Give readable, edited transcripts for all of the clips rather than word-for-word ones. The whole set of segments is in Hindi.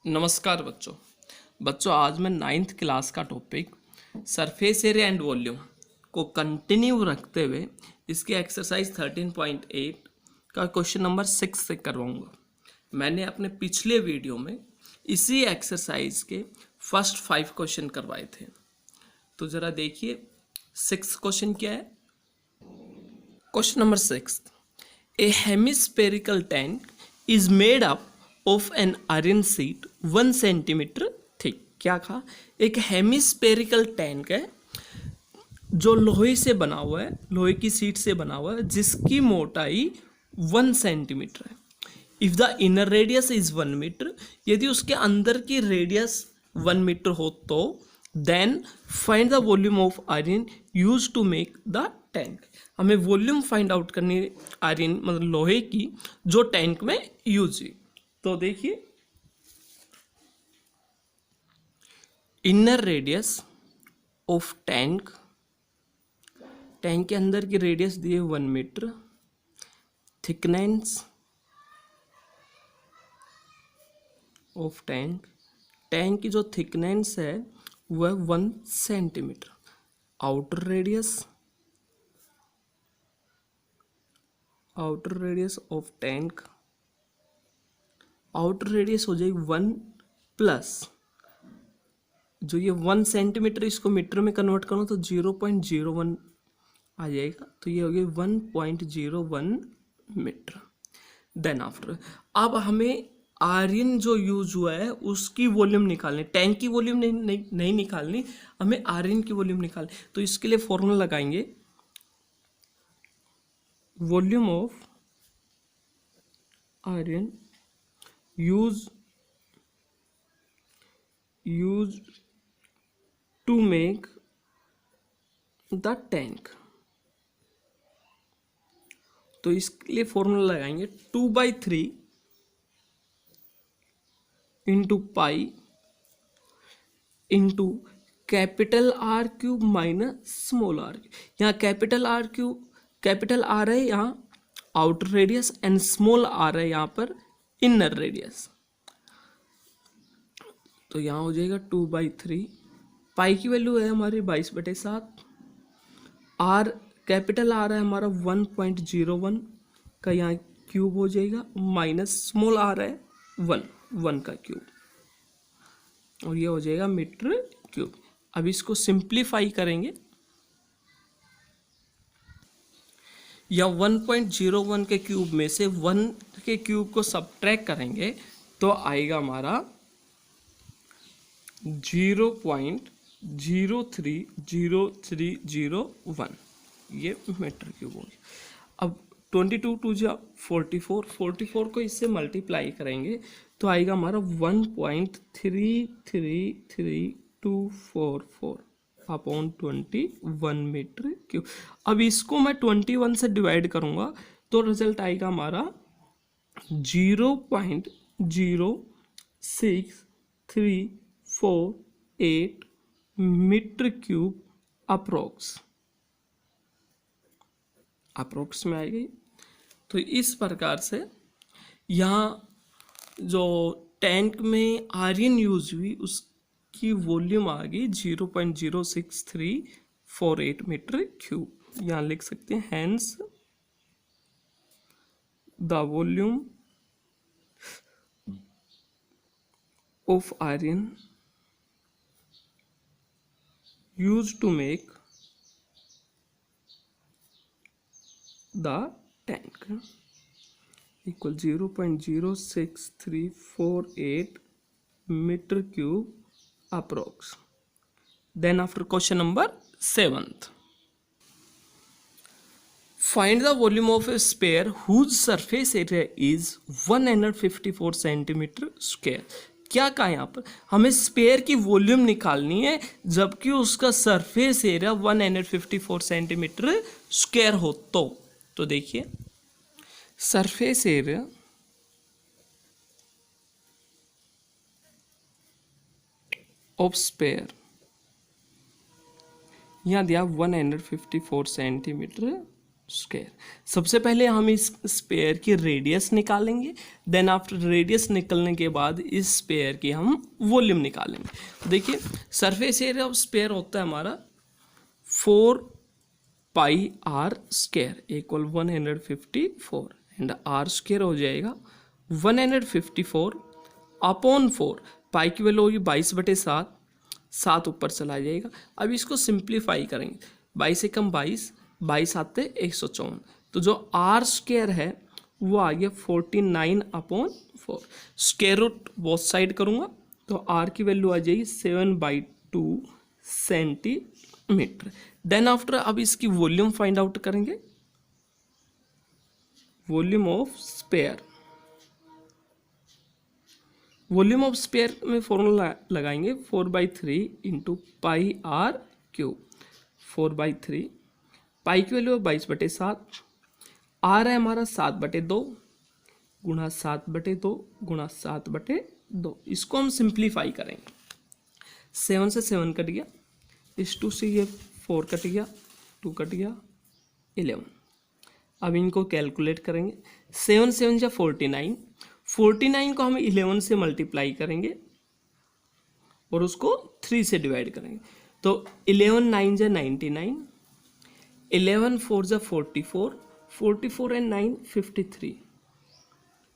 नमस्कार बच्चों आज मैं नाइन्थ क्लास का topic surface area and volume को कंटिन्यू रखते हुए इसके एक्सरसाइज 13.8 का क्वेश्चन नंबर 6 से करवाऊंगा। मैंने अपने पिछले वीडियो में इसी एक्सरसाइज के फर्स्ट 5 क्वेश्चन करवाए थे, तो ज़रा देखिए 6 क्वेश्चन क्या है। Question number 6, A hemispherical tank is made up of an iron sheet 1 centimetre thick. क्या कहा? एक हेमिस्फेरिकल टैंक है जो लोहे से बना हुआ है, लोहे की शीट से बना हुआ है, जिसकी मोटाई 1 सेंटीमीटर है। If the inner radius is 1 metre, यदि उसके अंदर की रेडियस 1 मीटर हो तो then find the volume of iron use to make the tank. हमें वॉल्यूम फाइंड आउट करनी है आयरन मतलब लोहे की जो टैंक में यूज हुई। तो देखिए inner radius of tank, tank के अंदर की रेडियस दी है 1 metre, thickness of tank, tank की जो थिकनेस है वह 1 centimetre, outer radius of tank, outer radius हो जाएगी 1 प्लस जो ये 1 सेंटीमीटर, इसको मीटर में कन्वर्ट करो तो 0.01 आ जाएगा, तो ये हो गया 1.01 मीटर। देन आफ्टर अब हमें आयरन जो यूज हुआ है उसकी वॉल्यूम निकालनी, टैंक की वॉल्यूम नहीं निकालनी, हमें आयरन की वॉल्यूम निकालनी। तो इसके लिए फॉर्मूला लगाएंगे, volume of iron use to make the tank. तो इसके लिए फॉर्मूला लगाएंगे 2/3 into pi into capital R cube minus small r. यहाँ कैपिटल आर है यहाँ outer radius and small r है यहाँ पर इनर रेडियस। तो यहाँ हो जाएगा 2/3, पाई की वैल्यू है हमारी 22/7, आर कैपिटल आर है हमारा 1.01 का यहाँ क्यूब हो जाएगा, माइनस स्मॉल आर है 1 का क्यूब, और ये हो जाएगा मीटर क्यूब। अब इसको सिंप्लीफाई करेंगे या 1.01 के क्यूब में से 1 के क्यूब को सब्ट्रैक्ट करेंगे तो आएगा हमारा 0.0300301, ये मीटर क्यूब हो गया। अब 22 2 जा 44 को इससे मल्टीप्लाई करेंगे तो आएगा हमारा 1.333244 अपॉन 21 मीटर क्यूब। अब इसको मैं 21 से डिवाइड करूंगा तो रिजल्ट आएगा हमारा 0.0638 मीटर क्यूब अप्रोक्स में आएगी। तो इस प्रकार से यहाँ जो टैंक में आयरन यूज हुई उसकी वॉल्यूम आ गई 0.06348 मीटर क्यूब। यहाँ लिख सकते हैं hence the volume of iron used to make the tank equal 0.06348 meter cube approx. Then after question number 7th, find the volume of a sphere whose surface area is 154 centimeter square. क्या कहा यहाँ पर? हमें स्पेयर की वॉल्यूम निकालनी है जबकि उसका सरफेस एरिया 154 सेंटीमीटर स्क्वायर हो तो देखिए सरफेस एरिया ऑफ स्पेयर यहाँ दिया 154 सेंटीमीटर स्क्वायर। सबसे पहले हम इस स्पेयर की रेडियस निकालेंगे, देन आफ्टर रेडियस निकलने के बाद इस स्पेयर की हम वॉल्यूम निकालेंगे। तो देखिए सरफेस एरिया ऑफ स्पेयर होता है हमारा 4πr² equal 154 and are square हो जाएगा 154 अपॉन 4। पाई की वैल्यू होगी 22/7, 7 ऊपर चला जाएगा। अब इसको सिंप्लीफाई करेंगे, 22 से कम 22, 22 आते 154, तो जो आर स्क्वायर है वो आ गया 49/4। स्क्वायर रूट बोथ साइड करूँगा तो आर की वैल्यू आ जाएगी 7/2 सेंटीमीटर। देन आफ्टर अब इसकी वॉल्यूम फाइंड आउट करेंगे, volume of sphere. Volume of sphere में फॉर्मूला लगाएंगे 4/3 into pi R cube. 4/3 pi की वैल्यू 22/7, आर है हमारा 7/2 गुणा 7/2 गुणा 7/2। इसको हम सिंप्लीफाई करेंगे, 7 से 7 कट गया, इस 2 से ये 4 कट गया, 2 कट गया 11। अब इनको कैलकुलेट करेंगे, 7 7 जा 49, 49 को हम 11 से मल्टीप्लाई करेंगे और उसको 3 से डिवाइड करेंगे। तो 11 9 जा 99, 11 4 जा 44, 44 एंड 9 53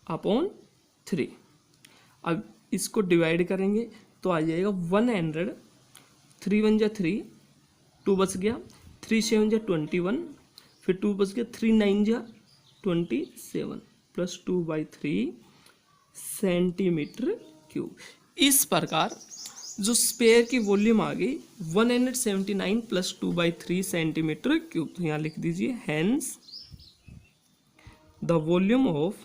अपॉन 3। अब इसको डिवाइड करेंगे तो आ जाएगा 100, 3 1 जा 3, 2 बच गया, 3 7 जा 21, फिर 2 बच गया, 3 9 जा 27 प्लस 2/3 सेंटीमीटर क्यूब। इस प्रकार जो स्पेयर की वॉल्यूम आ गई 179 प्लस 2/3 सेंटीमीटर क्यूब। तो यहाँ लिख दीजिए hence the volume of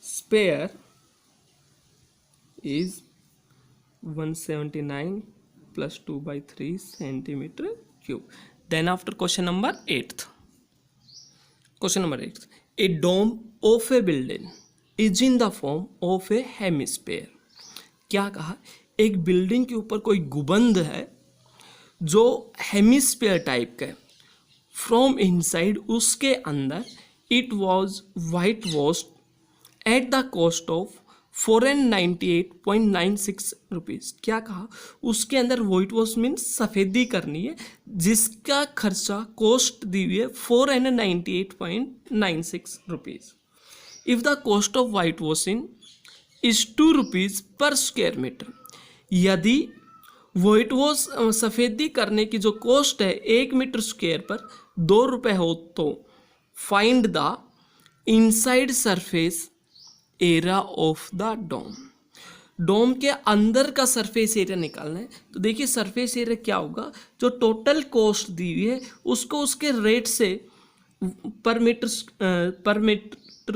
sphere is 179 plus 2/3 centimetre cube. Then after question number 8th, question number 8th, a dome of a building is in the form of a hemisphere. क्या कहा, एक बिल्डिंग के ऊपर कोई गुबंद है जो हेमिस्फीयर टाइप का है। फ्रॉम इनसाइड उसके अंदर it was white washed at the cost of 498.96 rupees. क्या कहा, उसके अंदर वाइट वॉश मीन्स सफ़ेदी करनी है, जिसका खर्चा कॉस्ट दी हुई है 498.96 rupees. If the cost of white washing is 2 rupees पर स्क्वायर मीटर। यदि वाइट वॉश सफ़ेदी करने की जो कॉस्ट है 1 मीटर स्क्वायर पर 2 रुपये हो, तो find the inside surface area of the dome. Dome के अंदर का सरफेस एरिया निकालना है। तो देखिए सरफेस एरिया क्या होगा, जो टोटल कॉस्ट दी हुई है उसको उसके रेट से पर मीटर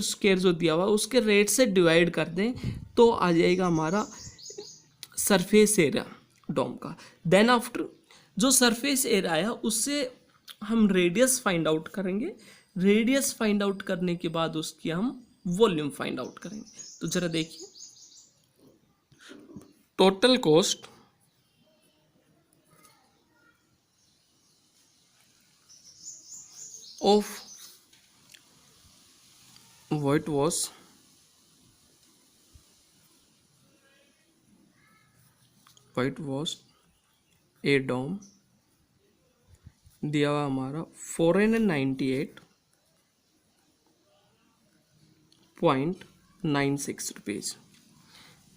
स्क्वायर जो दिया हुआ उसके रेट से डिवाइड कर दें तो आ जाएगा हमारा सरफेस एरिया डोम का। देन आफ्टर जो सरफेस एरिया है उससे हम रेडियस फाइंड आउट करेंगे। रेडियस फाइंड आउट करने के बाद उसकी हम वॉल्यूम फाइंड आउट करेंगे। तो जरा देखिए, total cost of whitewash a dome दिया हुआ हमारा 498.96 rupees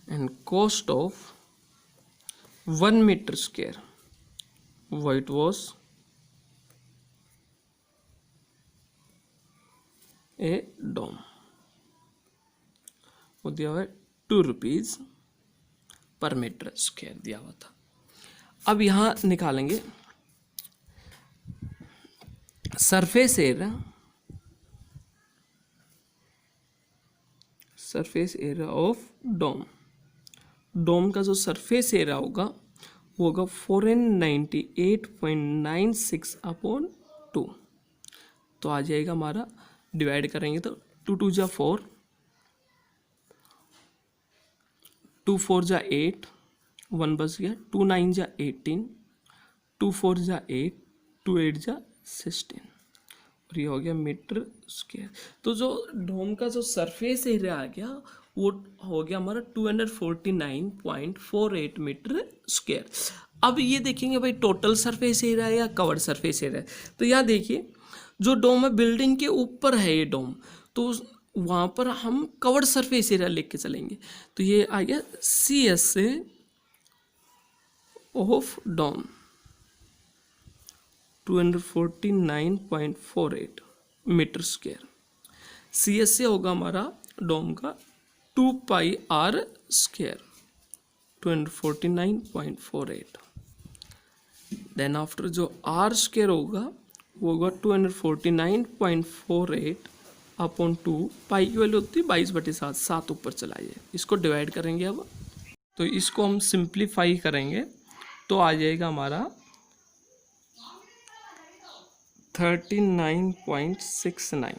and cost of 1 metre square whitewash a dome वो दिया हुआ है 2 रुपीज़ पर मीटर स्क्वायर दिया हुआ था। अब यहाँ निकालेंगे सरफेस एरिया ऑफ डोम। डोम का जो सरफेस एरिया होगा वो होगा 498.96 अपॉन 2। तो आ जाएगा हमारा, डिवाइड करेंगे तो 2 2 जा 4, 2 4 जा 8, 1 बच गया, 2 9 जा 18, 2 4 जा 8, 2 8 जा 16 और ये हो गया मीटर स्क्वायर। तो जो डोम का जो सरफेस एरिया आ गया वो हो गया हमारा 249.48 मीटर स्क्वायर। अब ये देखेंगे भाई टोटल सरफेस एरिया या कवर्ड सरफेस एरिया। तो यहाँ देखिए जो डोम है बिल्डिंग के ऊपर है ये डोम, तो वहाँ पर हम कवर्ड सरफेस एरिया लेके चलेंगे। तो ये आ गया सी एस से of dome 249.48 metre square. C S से होगा हमारा डोम का 2 pi r square 249.48। Then after जो आर स्क्वायर होगा वो होगा 249.48 अपॉन 2, पाई की वैल्यू होती है 22/7, 7 ऊपर चला जाए। इसको डिवाइड करेंगे अब, तो इसको हम सिंप्लीफाई करेंगे तो आ जाएगा हमारा 39.69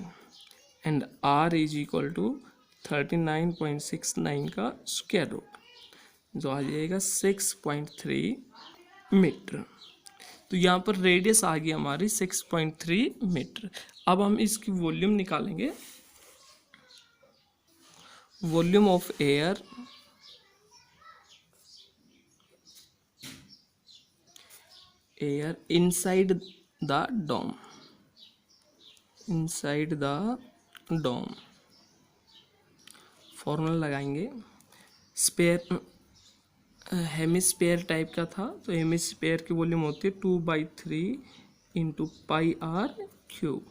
and r is equal to 39.69 का स्क्वायर रूट, जो आ जाएगा 6.3 मीटर। तो यहाँ पर रेडियस आ गई हमारी 6.3 मीटर। अब हम इसकी वॉल्यूम निकालेंगे। Volume of air inside the dome, inside the dome formula लगाएंगे। स्पेयर हेमिस्फेयर टाइप का था, तो हेमिस्फेयर की वॉल्यूम होती है 2/3 इंटू पाई आर क्यूब।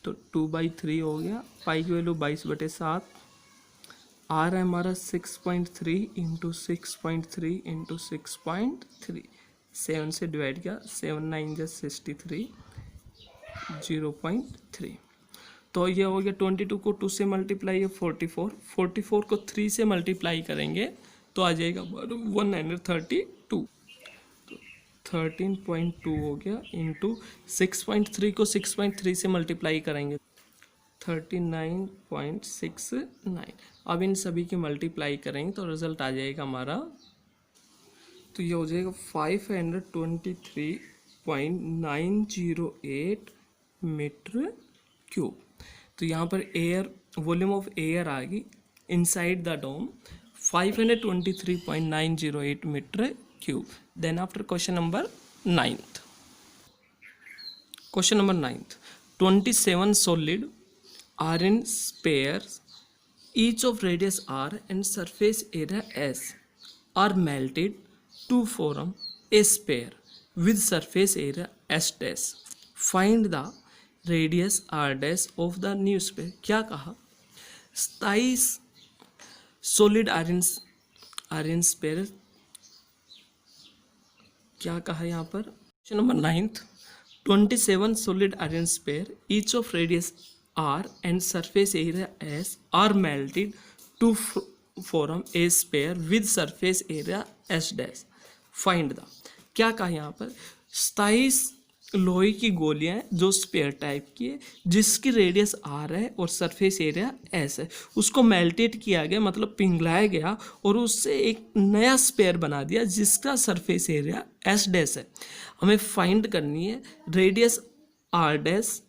तो 2/3 हो गया, पाई की वैल्यू 22/7, आर है हमारा 6.3 इंटू 6.3 इंटू 6.3, 7 से डिवाइड किया, 7 9 जा 63, 0.3। तो ये हो गया 22 को 2 से मल्टीप्लाई है 44, 44 को 3 से मल्टीप्लाई करेंगे तो आ जाएगा 132। तो 13.2 हो गया इंटू 6.3 को 6.3 से मल्टीप्लाई करेंगे 39.69। अब इन सभी की मल्टीप्लाई करेंगे तो रिजल्ट आ जाएगा हमारा, तो ये हो जाएगा 523.908 मीटर क्यूब। तो यहाँ पर एयर वॉल्यूम ऑफ एयर आ गई inside the dome 523.908 metre cube. Then after question number 9th, question number 9th, 27 solid are in pairs, each of radius r and surface area s are melted to form a sphere with surface area s dash. Find the radius r dash of the new sphere। क्या कहा, 27 solid are in sphere, क्या कहा यहाँ पर। Question number 9th, 27 solid are in sphere, each of radius r and surface area s are melted to form a sphere with surface area s dash। Find the, क्या कहा यहाँ पर, 27 लोहे की गोलियां हैं जो स्पेयर टाइप की है, जिसकी रेडियस आर है और सरफेस एरिया एस है, उसको मेल्टेड किया गया मतलब पिघलाया गया और उससे एक नया स्पेयर बना दिया जिसका सरफेस एरिया एस डैश है। हमें फाइंड करनी है radius r dash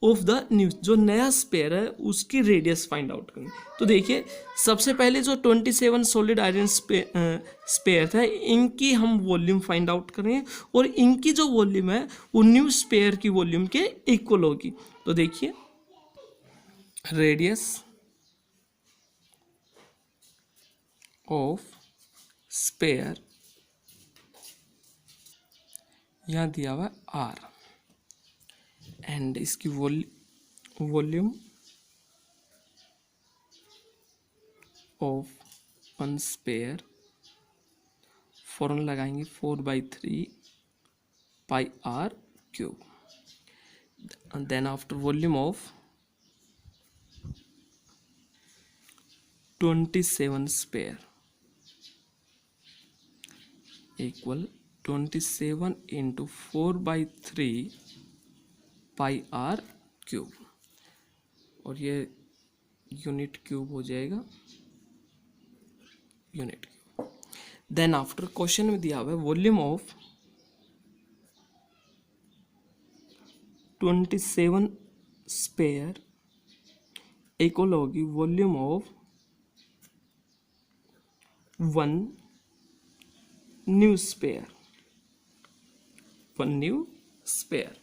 of the new, जो नया स्पेयर है उसकी रेडियस फाइंड आउट करनी। तो देखिए सबसे पहले जो 27 सॉलिड आयरन स्पेयर था इनकी हम वॉल्यूम फाइंड आउट करें और इनकी जो वॉल्यूम है वो न्यू स्पेयर की वॉल्यूम के इक्वल होगी। तो देखिए रेडियस ऑफ स्पेयर यहाँ दिया हुआ आर एंड इसकी volume of one sphere, formula लगाएंगे 4/3 pi R cube. Then after volume of 27 sphere equal 27 into 4/3 pi R cube, और ये यूनिट क्यूब हो जाएगा, unit cube. Then after question में दिया हुआ है वॉल्यूम ऑफ 27 स्पेयर इक्वल होगी volume of 1 new spare, 1 new sphere.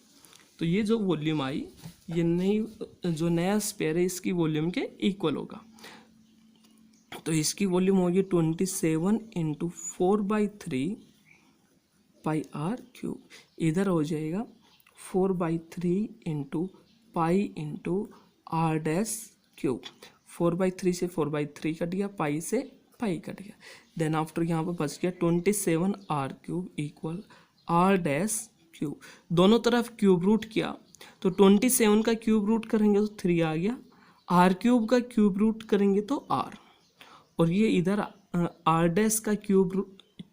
तो ये जो वॉल्यूम आई, ये नई जो नया स्पेयर है इसकी वॉल्यूम के इक्वल होगा। तो इसकी वॉल्यूम होगी 27 इंटू 4/3 पाई आर क्यूब। इधर हो जाएगा 4/3 into pi into r dash cube. 4/3 से 4/3 कट गया, पाई से पाई कट गया। देन आफ्टर यहाँ पर बच गया 27 r cube equal r dash cube. दोनों तरफ क्यूब रूट किया तो 27 का क्यूब रूट करेंगे तो 3 आ गया, आर क्यूब का क्यूब रूट करेंगे तो आर, और ये इधर आर डैश का क्यूब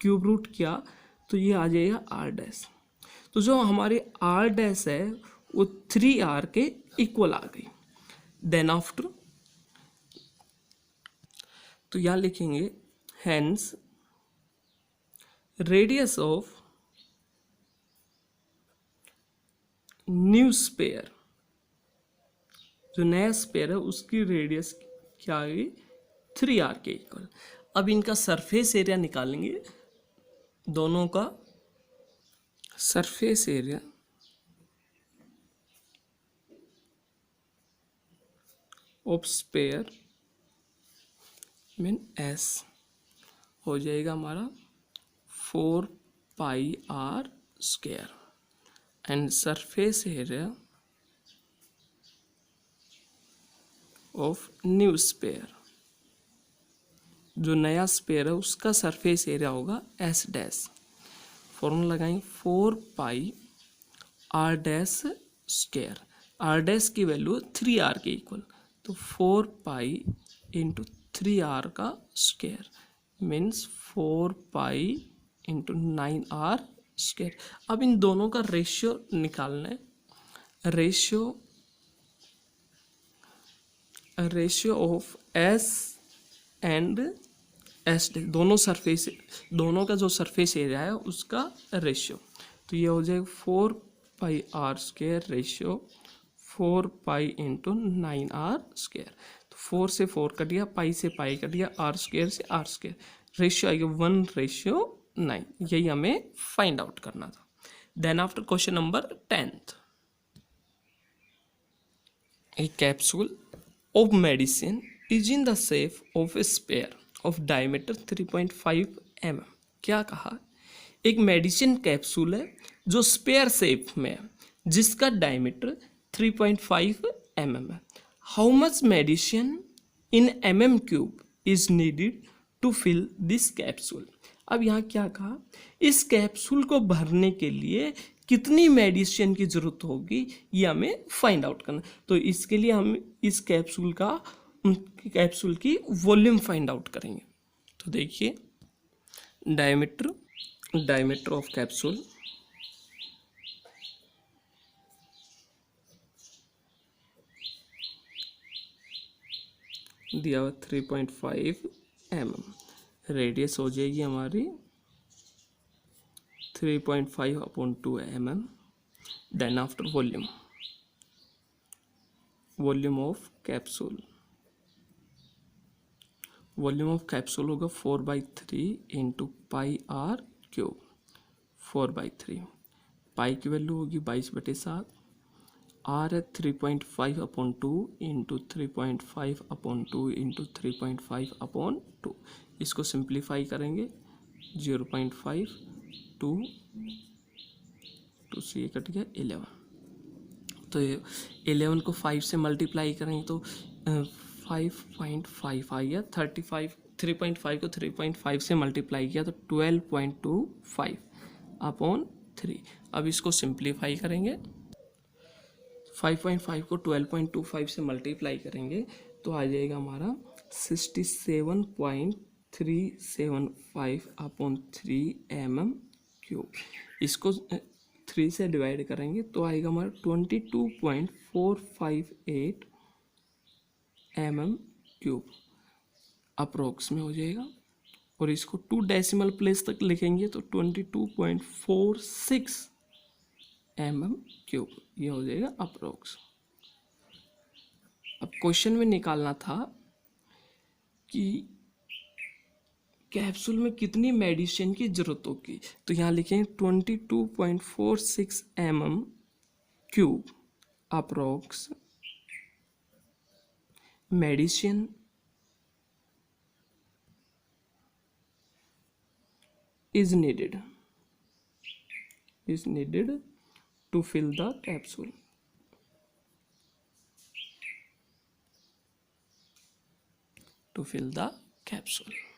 रूट किया तो ये आ जाएगा आर डैश। तो जो हमारे आर डैश है वो 3r के इक्वल आ गई। देन आफ्टर तो यहाँ लिखेंगे hence radius of new sphere, जो नया स्पेयर है उसकी रेडियस क्या आ गई 3r के इक्वल। अब इनका सरफेस एरिया निकालेंगे, दोनों का surface area of sphere mean s हो जाएगा हमारा 4πr² and surface area of new sphere, जो नया स्पेयर है उसका सरफेस एरिया होगा s डैश। फॉर्मूला लगाएंगे 4πr²। r डैश की वैल्यू 3r के इक्वल, तो 4π इंटू 3r का स्क्वायर मीन्स 4π इंटू 9r²। अब इन दोनों का रेशियो निकालना है। Ratio of s and S day, दोनों का जो सरफेस एरिया है उसका रेशियो। तो ये हो जाएगा 4πr² रेशियो 4π इंटू 9r²। तो 4 से 4 कट गया, पाई से पाई कट गया, r² से r², रेशियो आएगा 1:9। यही हमें फाइंड आउट करना था। Then after question number 10th, a capsule of medicine is in the shape of a sphere of diameter 3.5 mm। क्या कहा, एक मेडिसिन कैप्सूल है जो स्पेयर शेप में है जिसका डायमीटर 3.5 mm है। How much medicine in mm³ is needed to fill this capsule. अब यहाँ क्या कहा, इस कैप्सूल को भरने के लिए कितनी मेडिसिन की जरूरत होगी ये हमें फाइंड आउट करना। तो इसके लिए हम इस कैप्सूल की वॉल्यूम फाइंड आउट करेंगे। तो देखिए डायमीटर ऑफ कैप्सूल दिया हुआ 3.5 mm, रेडियस हो जाएगी हमारी 3.5/2 mm। Then after volume of capsule होगा 4/3 इंटू πr³। 4/3 पाई की वैल्यू होगी 22/7, r है 3.5/2 इंटू 3.5/2 इंटू 3.5/2। इसको सिंप्लीफाई करेंगे 0.5, 2 से ये कट गया 11। तो 11 को 5 से मल्टीप्लाई करेंगे तो 5.5 आ गया। 3.5 को 3.5 से मल्टीप्लाई किया तो 12.25/3। अब इसको सिंप्लीफाई करेंगे, 5.5 को 12.25 से मल्टीप्लाई करेंगे तो आ जाएगा हमारा 67.375/3 mm³। इसको 3 से डिवाइड करेंगे तो आएगा हमारा 22.458 mm³ अप्रोक्स में हो जाएगा। और इसको 2 डेसिमल प्लेस तक लिखेंगे तो 22.46 mm³। ये हो जाएगा अप्रोक्स। अब क्वेश्चन में निकालना था कि कैप्सूल में कितनी मेडिसिन की जरूरत होगी, तो यहाँ लिखेंगे 22.46 mm cube approx medicine is needed to fill the capsule. To fill the capsule.